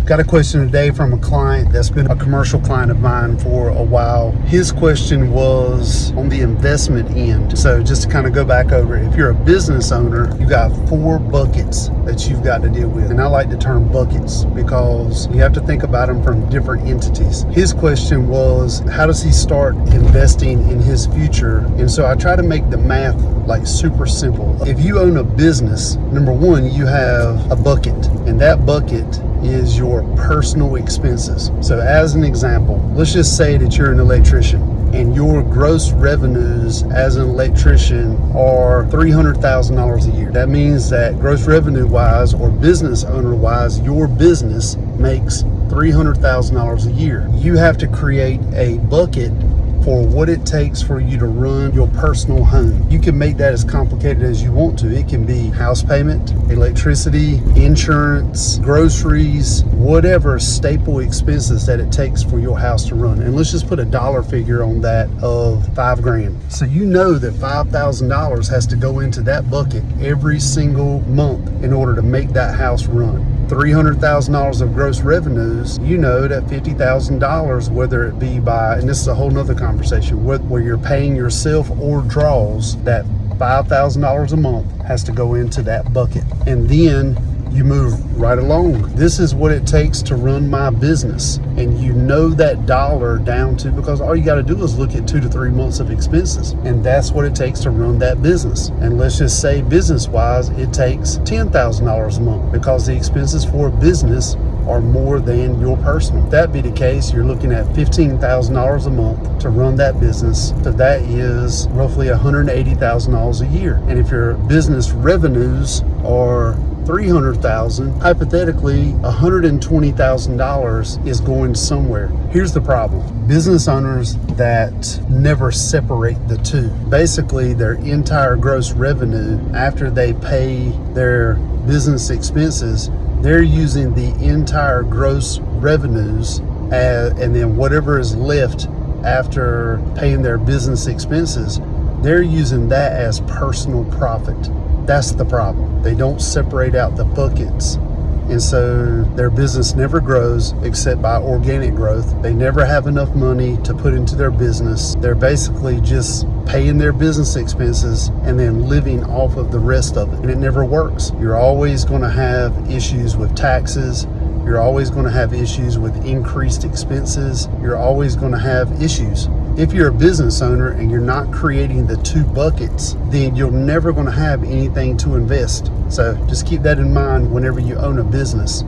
Got a question today from a client that's been a commercial client of mine for a while. His question was on the investment end. So just to kind of go back over it, if you're a business owner, you got 4 buckets that you've got to deal with. And I like the term buckets because you have to think about them from different entities. His question was, how does he start investing in his future? And so I try to make the math like super simple. If you own a business, number one, you have a bucket, and that bucket is your personal expenses. So as an example, let's just say that you're an electrician and your gross revenues as an electrician are $300,000 a year. That means that gross revenue wise or business owner wise, your business makes $300,000 a year. You have to create a bucket for what it takes for you to run your personal home. You can make that as complicated as you want to. It can be house payment, electricity, insurance, groceries, whatever staple expenses that it takes for your house to run. And let's just put a dollar figure on that of $5,000. So you know that $5,000 has to go into that bucket every single month in order to make that house run. $300,000 of gross revenues, you know that $50,000, whether it be by, and this is a whole nother conversation, where you're paying yourself or draws, that $5,000 a month has to go into that bucket. And then you move right along. This is what it takes to run my business. And you know that dollar down to, because all you got to do is look at 2 to 3 months of expenses. And that's what it takes to run that business. And let's just say business wise, it takes $10,000 a month because the expenses for a business are more than your personal. If that be the case, you're looking at $15,000 a month to run that business. So that is roughly $180,000 a year. And if your business revenues are $300,000, hypothetically $120,000 is going somewhere. Here's the problem. Business owners that never separate the two, basically their entire gross revenue after they pay their business expenses, they're using the entire gross revenues and then whatever is left after paying their business expenses, they're using that as personal profit. That's the problem. They don't separate out the buckets. And so their business never grows except by organic growth. They never have enough money to put into their business. They're basically just paying their business expenses and then living off of the rest of it. And it never works. You're always going to have issues with taxes. You're always going to have issues with increased expenses. You're always going to have issues. If you're a business owner and you're not creating the 2 buckets, then you're never going to have anything to invest. So just keep that in mind whenever you own a business.